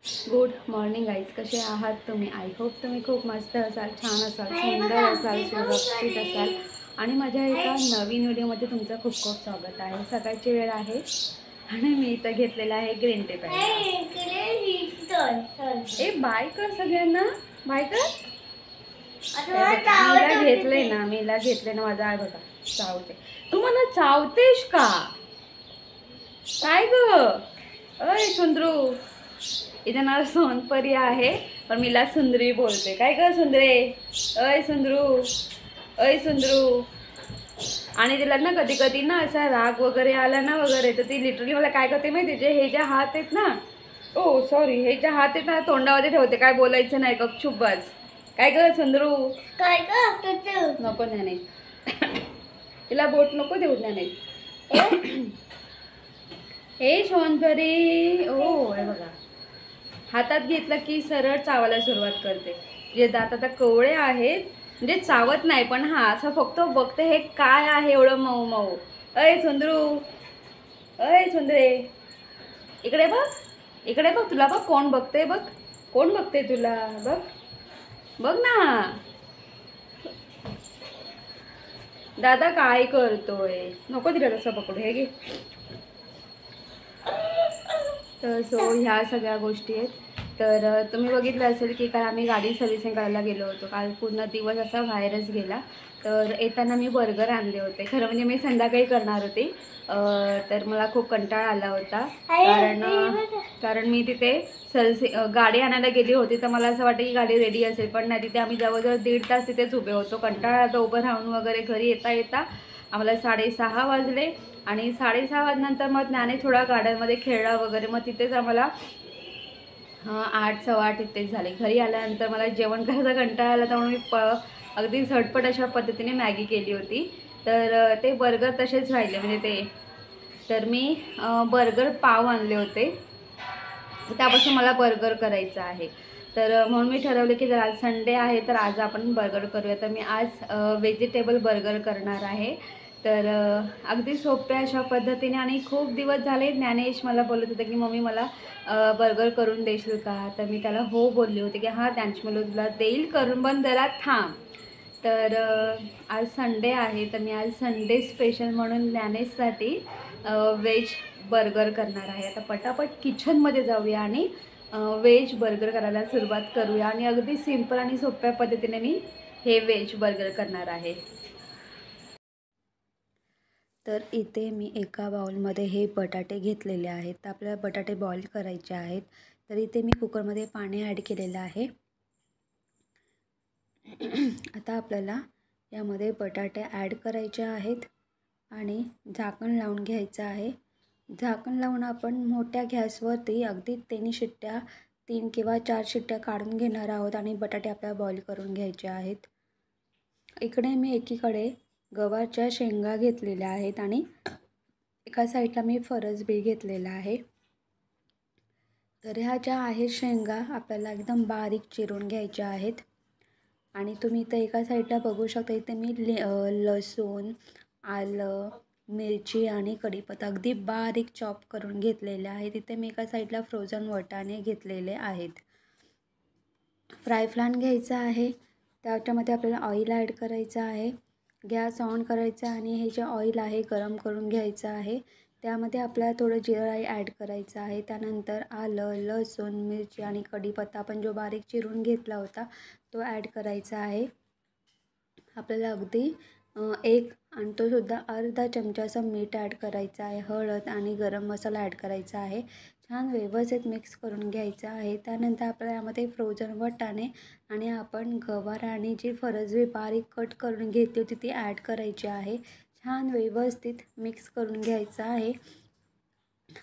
Good morning guys, कसे आहात तुम्ही? आय होप तुम्ही खूप मस्त असाल, छान असाल, सुंदर असाल, सुरक्षित असाल आणि माझ्या एका नवीन व्हिडिओमध्ये तुमचं खूप खूप स्वागत आहे. सकाळची वेळ आहे आणि मी इथं घेतलेला आहे ग्रीन टी प्यायला. ए बाय कर सगळ्यांना, बाय कर. मीला घेतले ना माझा आहे बघा, चावते. तू मला चावतेस का काय ग? अय सुंदरू, इथं ना सोनपरी आहे पण मीला सुंदरी बोलते. काय ग सुंदरे? अय सुंदरू, अय सुंदरू. आणि तिला ना कधी कधी ना असा राग वगैरे आला ना वगैरे तर ती लिटरली मला काय करते माहिती, जे हे ज्या हात आहेत ना, ओ सॉरी, हे ज्या हात आहेत ना तोंडामध्ये ठेवते. काय बोलायचं नाही, गपचूप बस. काय ग सुंदरू? काय ग? नको नाही तिला बोट नको देऊ नाही. हे सोनपरी, ओ हे बघा, हातात घेतलं की सरळ चावायला सुरुवात करते. जे दात आता कवळे आहेत, म्हणजे चावत नाही पण हा असं फक्त बघते हे काय आहे एवढं मऊ मऊ. अय सुंदरू, अय सुंदरे, इकडे बघ, इकडे बघ, तुला बघ कोण बघते, बघ कोण बघते तुला, बघ बघ ना दादा काय करतोय. नको तिला तसं पकडू, हे घे. तर सो ह्या सगळ्या गोष्टी आहेत. तर तुम्ही बघितलं असेल की काल आम्ही गाडी सर्व्हिसिंग करायला गेलो होतो. काल पूर्ण दिवस असा बाहेरच गेला. तर येताना मी बर्गर आणले होते. खरं म्हणजे मी संध्याकाळी करणार होते, तर मला खूप कंटाळा आला होता. कारण मी तिथे गाडी आणायला गेली होती तर मला असं वाटतं की गाडी रेडी असेल, पण नाही. तिथे आम्ही जवळजवळ 1.5 तास तिथेच उभे होतो. कंटाळा आला उभं राहून वगैरे. घरी येता येता आम्हाला 6:30 वाजले आणि 6:30 वाजल्यानंतर मग ज्ञाने थोडा गार्डनमध्ये खेळला वगैरे. मग तिथेच आम्हाला 8, 8:15 इथेच झाले. घरी आल्यानंतर मला जेवण करायचा कंटाळा आला, त्यामुळे मी अगदी झटपट अशा पद्धतीने मॅगी केली होती. तर ते बर्गर तसेच राहिले, म्हणजे ते. तर मी बर्गर पाव आणले होते, त्यापासून मला बर्गर करायचं आहे. तर म्हणून मी ठरवलं की जर आज संडे आहे तर आज आपण बर्गर करूया. तर मी आज व्हेजिटेबल बर्गर करणार आहे. तर अगदी सोप्या अशा पद्धतीने. आणि खूप दिवस झाले ज्ञानेश मला बोलत होतं की मम्मी मला बर्गर करून देशील का? तर मी त्याला हो बोलले होते की हां ज्ञानेश मला तुला देईल करून, पण जरा थांब. तर आज संडे आहे तर मी आज संडे स्पेशल म्हणून ज्ञानेशसाठी व्हेज बर्गर करणार आहे. आता पटापट किचनमध्ये जाऊया आणि व्हेज बर्गर करायला सुरुवात करूया. आणि अगदी सिंपल आणि सोप्या पद्धतीने मी हे व्हेज बर्गर करणार आहे. तर इथे मी एका बाउलमध्ये हे बटाटे घेतलेले आहेत. तर आपल्याला बटाटे बॉईल करायचे आहेत. तर इथे मी कुकरमध्ये पाणी ॲड केलेलं आहे. आता आपल्याला यामध्ये बटाटे ॲड करायचे आहेत आणि झाकण लावून घ्यायचं आहे. झाकण लावून आपण मोठ्या गॅसवरती अगदी 3 किंवा 4 शिट्ट्या काढून घेणार आहोत आणि बटाटे आपल्याला बॉईल करून घ्यायचे आहेत. इकडे मी एकीकडे गव्हाच्या शेंगा घेतलेल्या आहेत आणि एका साईडला मी फरसबी घेतलेला आहे. तर ह्या ज्या आहेत शेंगा आपल्याला एकदम बारीक चिरून घ्यायच्या आहेत. आणि तुम्ही इथं एका साईडला बघू शकता, इथे मी लसूण, आलं, मिरची आणि कढीपत्ता अगदी बारीक चॉप करून घेतलेले आहेत. इथे मी एका साईडला फ्रोझन वाटाणे घेतलेले आहेत. फ्राय पॅन घ्यायचा आहे, त्याच्यामध्ये आपल्याला ऑइल ॲड करायचं आहे. गॅस ऑन करायचा आणि हे जे ऑइल आहे गरम करून घ्यायचं आहे. त्यामध्ये आपल्याला थोडं जिरं राई ॲड करायचं आहे. त्यानंतर आलं, लसूण, मिरची आणि कढीपत्ता आपण जो बारीक चिरून घेतला होता तो ॲड करायचा आहे. आपल्याला अगदी आणि तो सुद्धा अर्धा चमचा असं मीठ ॲड करायचं आहे. हळद आणि गरम मसाला ॲड करायचा आहे. छान व्यवस्थित मिक्स करून घ्यायचं आहे. त्यानंतर आपल्याला यामध्ये फ्रोझन वाटाणे आणि आपण गवार आणि जी फरसबी बारीक कट करून घेतली होती ती ॲड करायची आहे. छान व्यवस्थित मिक्स करून घ्यायचं आहे.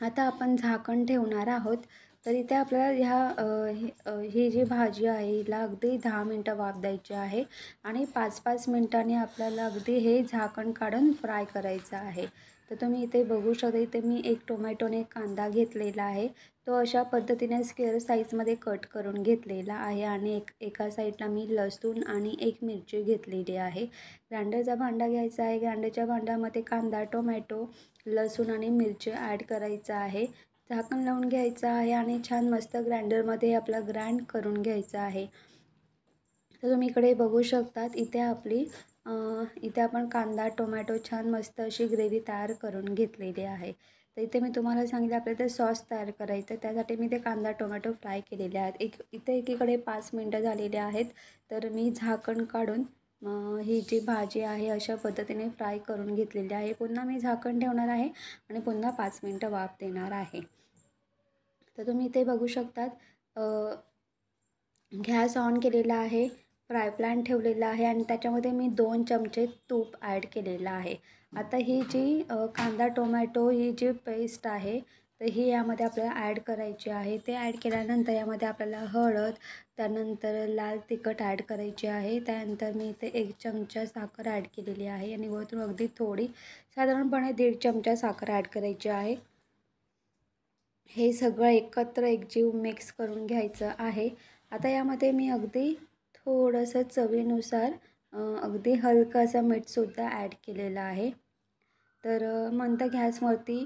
आता आपण झाकण ठेवणार आहोत. तर इथे आपल्याला ही जी भाजी आहे हिला अगदी 10 मिनटं वाफ द्यायची आहे आणि 5-5 मिनटांनी आपल्याला अगदी हे झाकण काढून फ्राय करायचं आहे. तर तुम्ही इथे बघू शकता, इथे मी एक टोमॅटो आणि एक कांदा घेतलेला आहे. तो अशा पद्धतीने स्क्वेअर साईजमध्ये कट करून घेतलेला आहे आणि एका साईडला मी लसूण आणि एक मिरची घेतलेली आहे. ग्राइंडरचा भांडा घ्यायचा आहे. ग्राइंडरच्या भांड्यामध्ये कांदा, टोमॅटो, लसूण आणि मिरची ॲड करायचं आहे. झाकण लावून घ्यायचं आहे आणि छान मस्त ग्राइंडरमध्ये आपला ग्राइंड करून घ्यायचं आहे. तर तुम्ही इकडे बघू शकतात इथे इथे आपण कांदा टोमॅटो छान मस्त अशी ग्रेव्ही तयार करून घेतलेली आहे. तर इथे मी तुम्हाला सांगितलं आपल्याला ते सॉस तयार करायचं, त्यासाठी मी ते कांदा टोमॅटो फ्राय केलेले आहेत. इथे एकीकडे 5 मिनटं झालेले आहेत. तर मी झाकण काढून ही जी भाजी आहे अशा पद्धतीने फ्राय करून घेतलेली आहे. पुन्हा मी झाकण ठेवणार आहे आणि पुन्हा 5 मिनटं वाफ देणार आहे. तर तुम्ही इथे बघू शकतात गॅस ऑन केलेला आहे, फ्राय पॅन ठेवलेला आहे आणि त्याच्यामध्ये मी 2 चमचे तूप ॲड केलेलं आहे. आता ही जी कांदा टोमॅटो ही जी पेस्ट आहे तर ही यामध्ये आपल्याला ॲड करायची आहे. ते ॲड केल्यानंतर यामध्ये आपल्याला हळद, त्यानंतर लाल तिखट ॲड करायची आहे. त्यानंतर मी इथे 1 चमचा साखर ॲड केलेली आहे आणि वरून अगदी थोडी साधारणपणे 1.5 चमचा साखर ॲड करायची आहे. हे सगळं एकत्र एकजीव मिक्स करून घ्यायचं आहे. आता यामध्ये मी अगदी थोडंसं चवीनुसार अगदी हलकं असं मीठसुद्धा ॲड केलेलं आहे. तर मंद गॅसवरती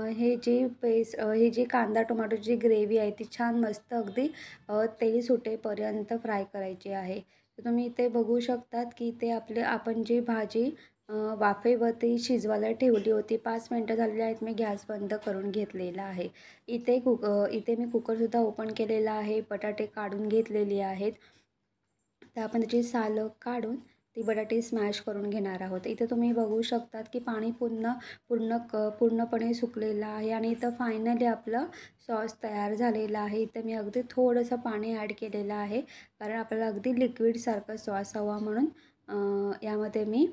ही जी कांदा टोमॅटोची ग्रेव्ही आहे ती छान मस्त अगदी तेल सुटेपर्यंत फ्राय करायची आहे. तर तुम्ही इथे बघू शकतात की इथे आपण जी भाजी वाफेवरती शिजवायला ठेवली होती, 5 मिनटं झालेली आहेत. मी गॅस बंद करून घेतलेला आहे. इथे मी कुकरसुद्धा ओपन केलेला आहे. बटाटे काढून घेतलेली आहेत. तर आपण त्याची सालं काढून ती बटाटे स्मॅश करून घेणार आहोत. इथे तुम्ही बघू शकतात की पाणी पूर्णपणे सुकलेलं आहे आणि इथं फायनली आपलं सॉस तयार झालेला आहे. इथं मी अगदी थोडंसं पाणी ॲड केलेलं आहे, कारण आपल्याला अगदी लिक्विडसारखं सॉस हवा म्हणून यामध्ये मी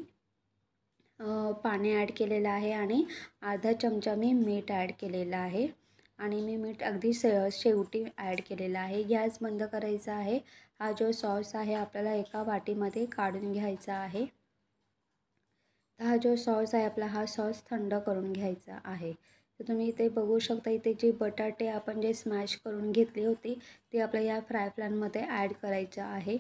पाणी ॲड केलेलं आहे आणि अर्धा चमचा मी मीठ ॲड केलेलं आहे आणि मी मीठ अगदी शेवटी ॲड केलेलं आहे. गॅस बंद करायचा आहे. हा जो सॉस आहे आपल्याला एका वाटीमध्ये काढून घ्यायचा आहे. तर हा जो सॉस आहे आपला, हा सॉस थंड करून घ्यायचा आहे. तर तुम्ही इथे बघू शकता इथे जे बटाटे आपण जे स्मॅश करून घेतली होती ते आपल्या या फ्राय पॅनमध्ये ॲड करायचं आहे.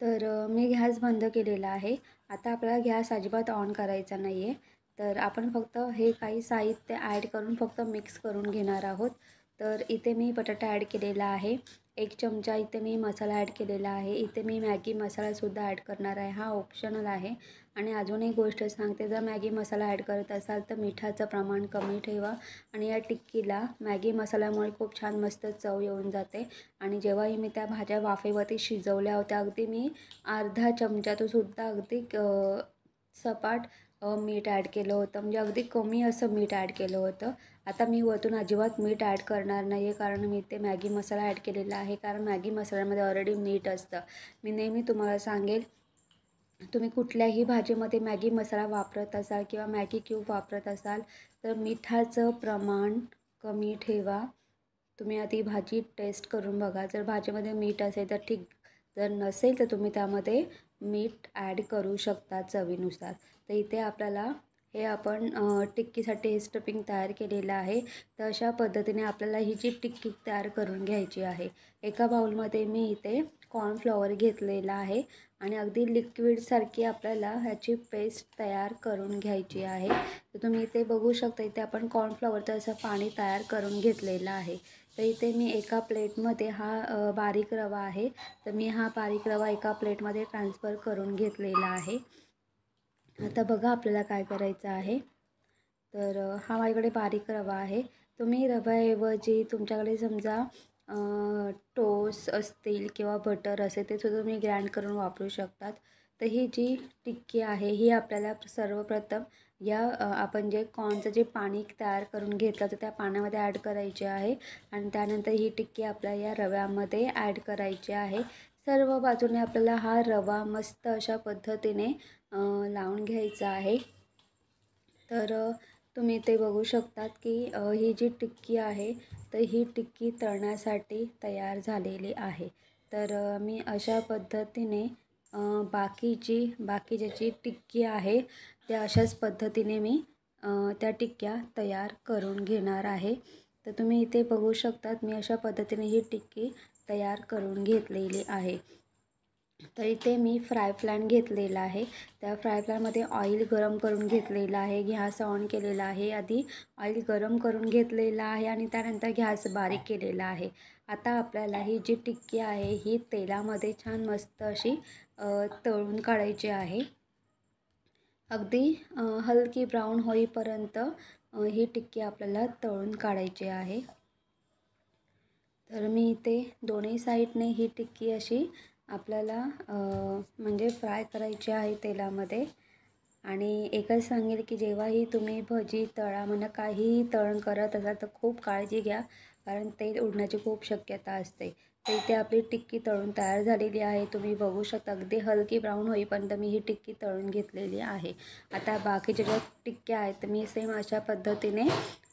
तर मी गॅस बंद केलेला आहे. आता आपल्याला गॅस अजिबात ऑन करायचा नाही आहे. तर आपण फक्त हे काही साहित्य ॲड करून फक्त मिक्स करून घेणार आहोत. तर इथे मी बटाटा ॲड केलेला आहे. 1 चमचा इथे मी मसाला ॲड केलेला आहे. इथे मी मॅगी मसालासुद्धा ॲड करणार आहे. हा ऑप्शनल आहे. आणि अजून एक गोष्ट सांगते, जर मॅगी मसाला ॲड करत असाल तर मिठाचं प्रमाण कमी ठेवा आणि या टिक्कीला मॅगी मसाल्यामुळे खूप छान मस्त चव येऊन जाते. आणि जेव्हाही मी त्या भाज्या वाफेवरती शिजवल्या होत्या अगदी मी अर्धा चमचा तो सुद्धा अगदी सपाट मीठ ॲड केलं होतं, म्हणजे अगदी कमी असं मीठ ॲड केलं होतं. आता मी वरतून अजिबात मीठ ॲड करणार नाही आहे, कारण मी ते मॅगी मसाला ॲड केलेला आहे, कारण मॅगी मसाल्यामध्ये ऑलरेडी मीठ असतं. मी नेहमी तुम्हाला सांगेल, तुम्ही कुठल्याही भाजीमध्ये मॅगी मसाला वापरत असाल किंवा मॅगी क्यूब वापरत असाल तर मिठाचं प्रमाण कमी ठेवा. तुम्ही आधी भाजी टेस्ट करून बघा. जर भाजीमध्ये मीठ असेल तर ठीक, जर नसेल तर तुम्ही त्यामध्ये मीठ ॲड करू शकता चवीनुसार. तर इथे आपल्याला हे आपण टिक्कीसाठी हे स्टफिंग तयार केलेलं आहे. तर अशा पद्धतीने आपल्याला ही जी टिक्की तयार करून घ्यायची आहे. एका बाउलमध्ये मी इथे कॉर्नफ्लॉवर घेतलेला आहे आणि अगदी लिक्विडसारखी आपल्याला ह्याची पेस्ट तयार करून घ्यायची आहे. तर तुम्ही इथे बघू शकता इथे आपण कॉर्नफ्लॉवरचं असं पाणी तयार करून घेतलेलं आहे. तर इथे मी एका प्लेटमध्ये हा बारीक रवा आहे, तर मी हा बारीक रवा एका प्लेटमध्ये ट्रान्सफर करून घेतलेला आहे. आता बघा आपल्याला काय करायचं आहे. तर हा माझ्याकडे बारीक रवा आहे. तुम्ही रव्याऐवजी तुमच्याकडे समजा टोस्ट असतील किंवा बटर असेल ते सुद्धा तुम्ही ग्राइंड करून वापरू शकतात. तर ही जी टिक्की आहे ही आपल्याला सर्वप्रथम आपण जे कॉर्नचं जे पाणी तयार करून घेतलं तर त्या पाण्यामध्ये ॲड करायचे आहे आणि त्यानंतर ही टिक्की आपल्या या रव्यामध्ये ॲड करायची आहे. सर्व बाजूने आपल्याला हा रवा मस्त अशा पद्धतीने लावून घ्यायचा आहे. तर तुम्ही ते बघू शकतात की ही जी टिक्की आहे तर ही टिक्की तळण्यासाठी तयार झालेली आहे. तर मी अशा पद्धतीने बाकी ज्याची टिक्की आहे त्या अशाच पद्धतीने मी त्या टिक्क्या तयार करून घेणार आहे. तर तुम्ही इथे बघू शकतात मी अशा पद्धतीने ही टिक्की तयार करून घेतलेली आहे. तर इथे मी फ्राय पॅन घेतलेला आहे. त्या फ्राय पॅनमध्ये ऑइल गरम करून घेतलेलं आहे. गॅस ऑन केलेला आहे. आधी ऑइल गरम करून घेतलेलं आहे आणि त्यानंतर गॅस बारीक केलेला आहे. आता आपल्याला ही जी टिक्की आहे ही तेलामध्ये छान मस्त अशी तळून काढायची आहे. अगदी हलकी ब्राऊन होईपर्यंत ही टिक्की आपल्याला तळून काढायची आहे. तर मी इथे दोन्ही साईडने ही टिक्की अशी आपल्याला म्हणजे फ्राय करायची आहे तेलामध्ये. आणि एकच सांगेल की जेव्हाही तुम्ही भजी तळा म्हणा काहीही तळण करत असाल तर खूप काळजी घ्या, कारण तेल उडण्याची खूप शक्यता असते. तर इथे आपली टिक्की तळून तयार झालेली आहे. तुम्ही बघू शकता अगदी हलकी ब्राऊन होईपर्यंत मी ही टिक्की तळून घेतलेली आहे. आता बाकीच्या ज्या टिक्क्या आहेत तर मी सेम अशा पद्धतीने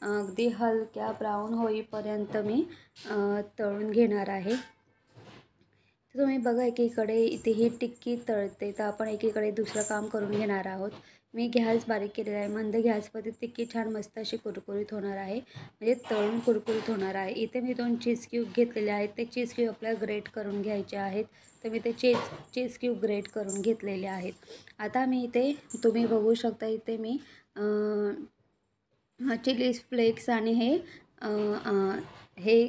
अगदी हलक्या ब्राऊन होईपर्यंत मी तळून घेणार आहे. तर तुम्ही बघा एकीकडे इथे ही टिक्की तळते तर आपण एकीकडे दुसरं काम करून घेणार आहोत. मी गॅस बारीक केलेला आहे. मंद गॅसवरती टिक्की छान मस्त अशी कुरकुरीत होणार आहे, म्हणजे तळून कुरकुरीत होणार आहे. इथे मी 2 चीज क्यूब घेतलेले आहेत. ते चीज क्यूब आपल्याला ग्रेट करून घ्यायचे आहेत. तर मी ते चीज क्यूब ग्रेट करून घेतलेले आहेत. आता मी इथे तुम्ही बघू शकता इथे मी चिलीज फ्लेक्स आणि हे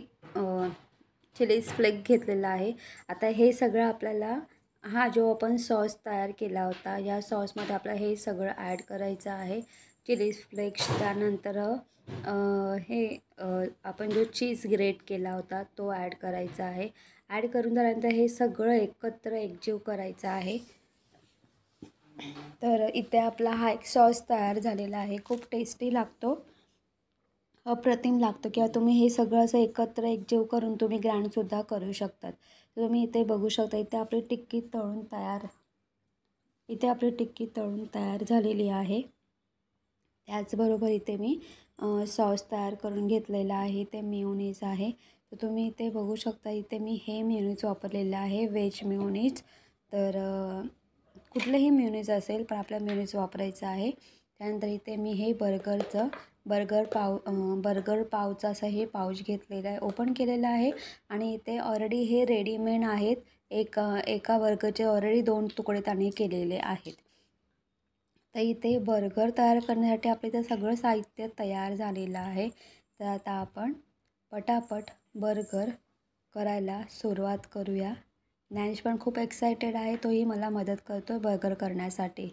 चिलीज फ्लेक घेतलेला आहे. आता हे सगळं आपल्याला हा जो आपण सॉस तयार केला होता या सॉसमध्ये आपल्याला हे सगळं ॲड करायचं आहे. चिलीज फ्लेक्स त्यानंतर आपण जो चीज ग्रेट केला होता तो ॲड करायचा आहे. ॲड करून झाल्यानंतर हे सगळं एकत्र एकजीव करायचं आहे. तर इथे आपला हा एक सॉस तयार झालेला आहे. खूप टेस्टी लागतो, अप्रतिम लागतो, किंवा तुम्ही हे सगळं असं एकत्र एकजीव करून तुम्ही ग्राइंडसुद्धा करू शकतात. तर तुम्ही इथे बघू शकता इथे आपली टिक्की तळून तयार झालेली आहे. त्याचबरोबर इथे मी सॉस तयार करून घेतलेला आहे. ते मेयोनीज आहे. तर तुम्ही इथे बघू शकता इथे मी हे मेयोनीज वापरलेलं आहे, व्हेज मेयोनीज. तर कुठलंही मेयोनीज असेल पण आपल्याला मेयोनीज वापरायचं आहे. त्यानंतर इथे मी हे बर्गर पावचा असं हे पाऊच घेतलेला आहे, ओपन केलेलं आहे. आणि इथे ऑलरेडी हे रेडीमेड आहेत. एका बर्गरचे ऑलरेडी 2 तुकडे त्याने केलेले आहेत. तर इथे बर्गर तयार करण्यासाठी आपलं इथं सगळं साहित्य तयार झालेलं आहे. तर आता आपण पटापट बर्गर करायला सुरुवात करूया. ज्ञानेश पण खूप एक्सायटेड आहे, तोही मला मदत करतो आहे बर्गर करण्यासाठी.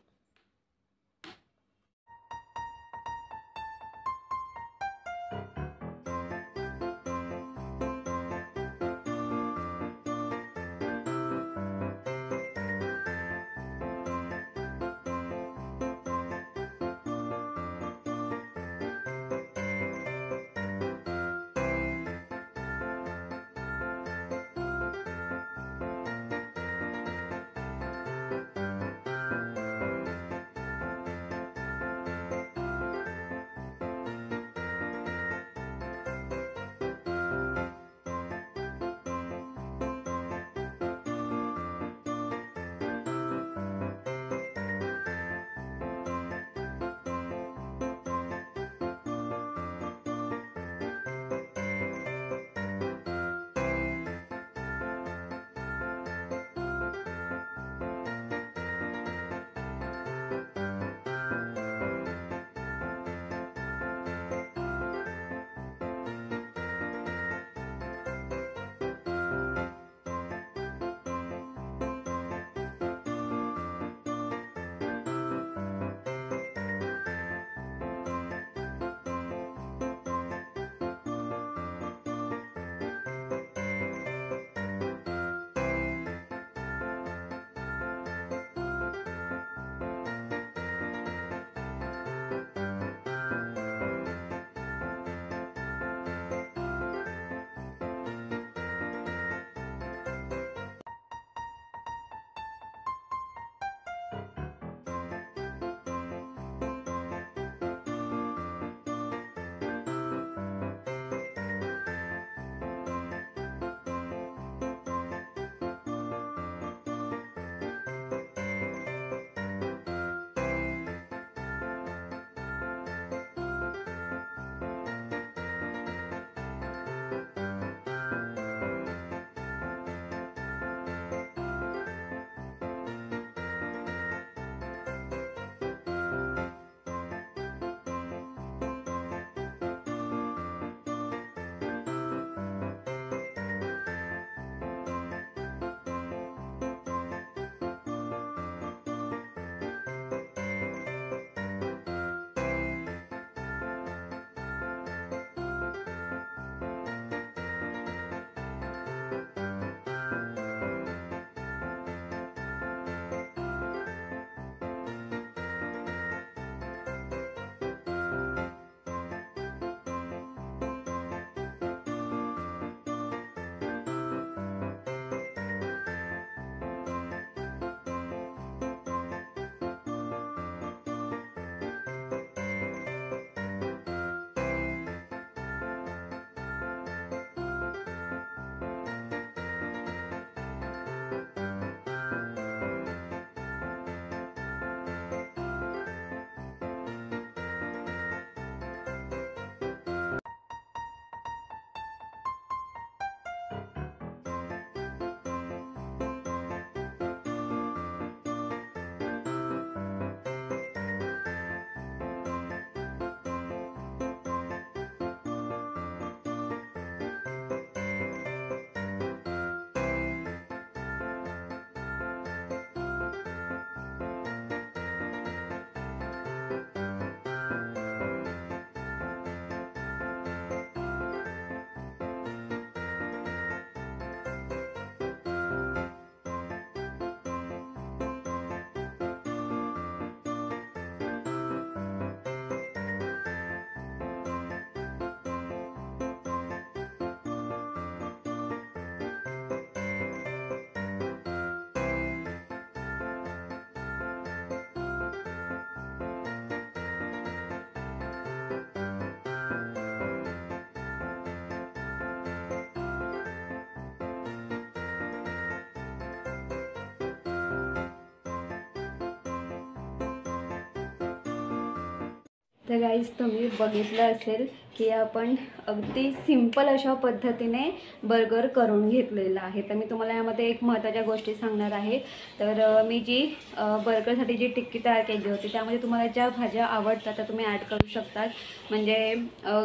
तर गाईज तुम्ही बघितलं असेल की आपण अगदी सिंपल अशा पद्धतीने बर्गर करून घेतलेला आहे. तर मी तुम्हाला यामध्ये एक महत्त्वाच्या गोष्टी सांगणार आहे. तर मी जी बर्गरसाठी जी टिक्की तयार केली होती त्यामध्ये तुम्हाला ज्या भाज्या आवडतात त्या तुम्ही ॲड करू शकतात. म्हणजे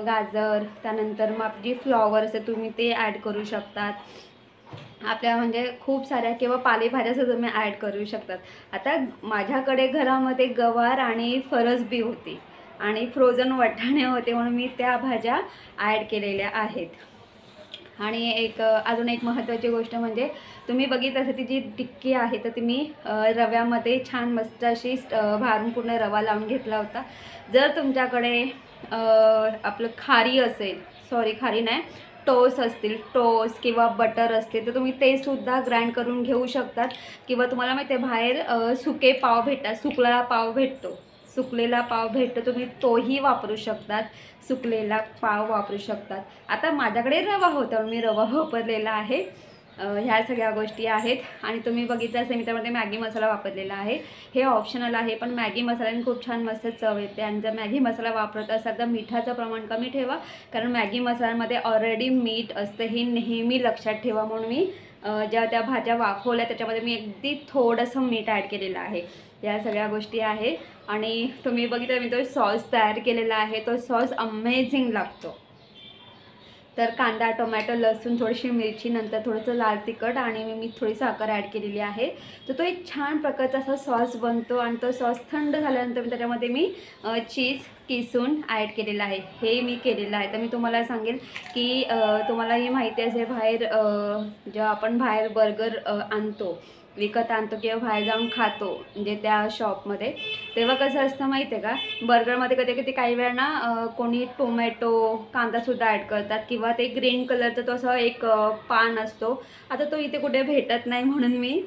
गाजर, त्यानंतर मग आपली जी फ्लॉवर असते तुम्ही ते ॲड करू शकतात. आपल्या म्हणजे खूप साऱ्या किंवा पालेभाज्यासुद्धा तुम्ही ॲड करू शकतात. आता माझ्याकडे घरामध्ये गवार आणि फरसबी होती आणि फ्रोझन वाटाणे होते म्हणून मी त्या भाज्या ॲड केलेल्या आहेत. आणि अजून एक महत्त्वाची गोष्ट म्हणजे तुम्ही बघितलं असेल ती जी टिक्की आहे तर ती मी रव्यामध्ये छान मस्त अशी भारून पूर्ण रवा लावून घेतला होता. जर तुमच्याकडे आपलं खारी असेल, सॉरी खारी नाही, टोस असतील, टोस किंवा बटर असते तर तुम्ही ते सुद्धा ग्राइंड करून घेऊ शकतात. किंवा तुम्हाला माहिती आहे बाहेर सुके पाव भेटतात, सुकलेला पाव भेटतो, सुकलेला पाव भेटतो, तुम्ही तोही वापरू शकतात, सुकलेला पाव वापरू शकतात. आता माझ्याकडे रवा होता मी रवा वापरलेला आहे. ह्या सगळ्या गोष्टी आहेत. आणि तुम्ही बघितलं असेल मी त्यामध्ये मॅगी मसाला वापरलेला आहे. हे ऑप्शनल आहे पण मॅगी मसाल्याने खूप छान मस्त चव येते. आणि जर मॅगी मसाला वापरत असाल तर मिठाचं प्रमाण कमी ठेवा, कारण मॅगी मसाल्यामध्ये ऑलरेडी मीठ असतं, हे नेहमी लक्षात ठेवा. म्हणून मी ज्या त्या भाज्या वाफवल्या त्याच्यामध्ये मी अगदी थोडंसं मीठ ॲड केलेलं आहे. या सगळ्या गोष्टी आहे. आणि तुम्ही बघितलं मी तो सॉस तयार केलेला आहे, तो सॉस अमेझिंग लागतो. तर कांदा, टोमॅटो, लसूण, थोडीशी मिरची, नंतर थोडंसं लाल तिखट आणि मी थोडी साखर ॲड केलेली आहे. तर तो एक छान प्रकारचा असा सॉस बनतो. आणि तो सॉस थंड झाल्यानंतर त्याच्यामध्ये मी चीज किसून ॲड केलेलं आहे, हे मी केलेलं आहे. तर मी तुम्हाला सांगेल की तुम्हालाही माहिती असेल बाहेर जेव्हा आपण बाहेर बर्गर आणतो, विकत आणतो किंवा बाहेर जाऊन खातो म्हणजे त्या शॉपमध्ये, तेव्हा कसं असतं माहिती आहे का, बर्गरमध्ये कधी कधी काही वेळा ना कोणी टोमॅटो, कांदासुद्धा ॲड करतात किंवा ते ग्रीन कलरचा तो असा एक पान असतो. आता तो इथे कुठे भेटत नाही म्हणून मी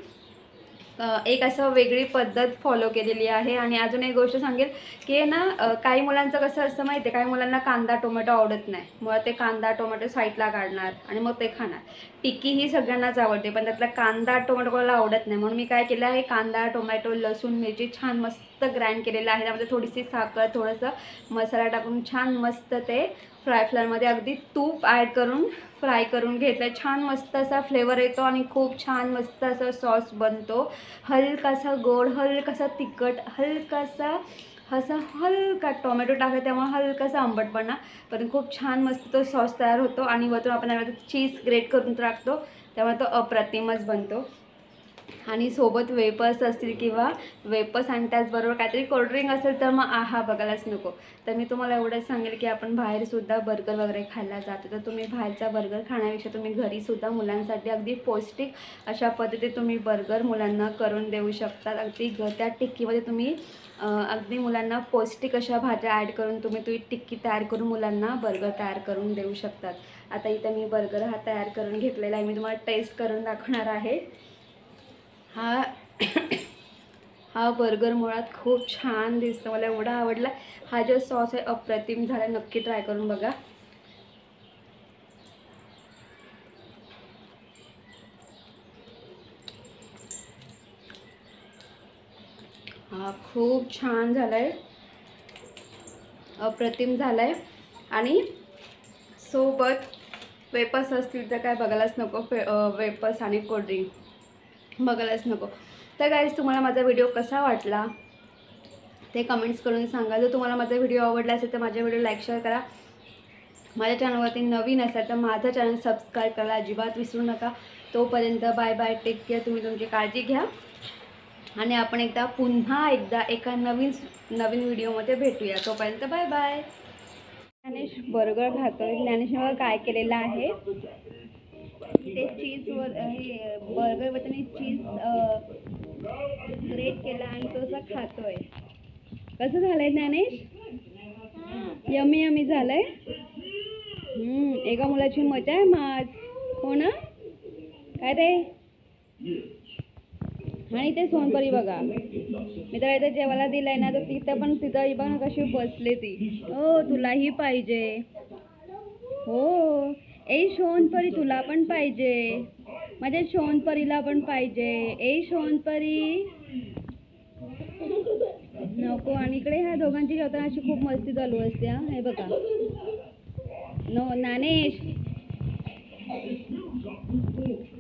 एक असं वेगळी पद्धत फॉलो केलेली आहे. आणि अजून एक गोष्ट सांगेल की ना काही मुलांचं कसं असतं माहिती आहे, काही मुलांना कांदा टोमॅटो आवडत नाही, मग ते कांदा टोमॅटो साईडला काढणार आणि मग ते खाणार. टिक्की ही सगळ्यांनाच आवडते पण त्यातला कांदा टोमॅटो कोणाला आवडत नाही. म्हणून मी काय केलं आहे, कांदा टोमॅटो लसूण मिरची छान मस्त ग्राइंड केलेलं आहे. त्यामध्ये थोडीशी साखर, थोडंसं मसाला टाकून छान मस्त ते फ्रायमध्ये अगदी तूप ॲड करून फ्राय करून घेतलं. छान मस्त असा फ्लेवर येतो आणि खूप छान मस्त असा सॉस बनतो. हलकासा गोड, हलकासा तिखट, हलकासा हलका टोमॅटो टाकला त्यामुळे हलकासा आंबटपणा, पण खूप छान मस्त तो सॉस तयार होतो. आणि वरून आपण त्यामध्ये चीज ग्रेट करून टाकतो त्यामुळे तो अप्रतिमच बनतो. आणि सोबत वेपर्स असतील किंवा वेपर्स आणि त्याचबरोबर काहीतरी कोल्ड्रिंक असेल तर मग आहा बघायलाच नको. तर मी तुम्हाला एवढंच सांगेल की आपण बाहेरसुद्धा बर्गर वगैरे खायला जातो तर तुम्ही बाहेरचा बर्गर खाण्यापेक्षा तुम्ही घरीसुद्धा मुलांसाठी अगदी पौष्टिक अशा पद्धतीने तुम्ही बर्गर मुलांना करून देऊ शकतात. अगदी त्या टिक्कीमध्ये तुम्ही अगदी मुलांना पौष्टिक अशा भाज्या ॲड करून तुम्ही टिक्की तयार करून मुलांना बर्गर तयार करून देऊ शकतात. आता इथं मी बर्गर हा तयार करून घेतलेला आहे, मी तुम्हाला टेस्ट करून दाखवणार आहे. हा बर्गर मुळात खूप छान दिसतो, मला एवढा आवडला. हा जो सॉस आहे अप्रतिम झाला, नक्की ट्राय करून बघा. हा खूप छान झालाय, अप्रतिम झालाय. आणि सोबत वेपर्स असतील तर काय बघायलाच नको, वेपर्स आणि कोल्ड्रिंक बघायलाच नको. तर गाईज तुम्हाला माझा व्हिडिओ कसा वाटला ते कमेंट्स करून सांगा. जर तुम्हाला माझा व्हिडिओ आवडला असेल तर माझ्या व्हिडिओ लाईक शेअर करा. माझ्या चॅनलवरती नवीन असाल तर माझं चॅनल सबस्क्राईब करायला अजिबात विसरू नका. तोपर्यंत बाय बाय, टेक केअर, तुम्ही तुमची काळजी घ्या. आणि आपण पुन्हा एकदा एका नवीन व्हिडिओमध्ये भेटूया. तोपर्यंत बाय बाय. ज्ञानेश बर्गर खातोय. ज्ञानेशवर काय केलेलं आहे ते चीजवर, हे बर्गरवर त्याने चीज ग्रेट केला आणि तो असा खातोय. कसं झालंय ज्ञानेश? यमी यमी झालंय. एका मुलाची मजा आहे माझ, हो ना? काय ते? आणि ते सोनपरी बघा, मी तर इथे जेवायला दिलंय ना तर तिथं पण तिथं बघा कशी बसले ती. हो तुलाही पाहिजे? हो. ए सोनपरी तुला पण पाहिजे, माझ्या सोनपरीला पण पाहिजे. ए सोनपरी नको. नको. आणि इकडे ह्या दोघांची जेवताना अशी खूप मस्ती चालू असते. हा हे बघा. ज्ञानेश,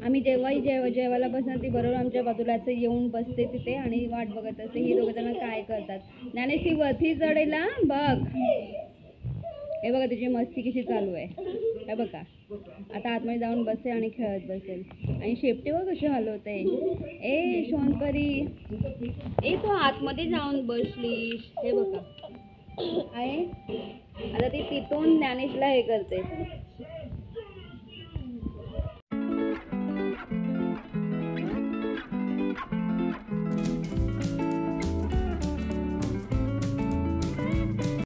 आम्ही जेव्हाही जेवायला बसणार ती बरोबर आमच्या बाजूलाच येऊन बसते तिथे आणि वाट बघत असते ही दोघं जण काय करतात. ज्ञानेश ती वरती चढेल हा, बघ. हे बघा तिची मस्ती कशी चालू आहे. हे बघा आता आतमध्ये जाऊन बसेल आणि खेळत बसेल. आणि शेपटी बघ कशी हलवते. ए सोनपरी, ए तू आतमध्ये जाऊन बसलीस. हे बघा आहे. आता ती तिथून ज्ञानेशला हे करते.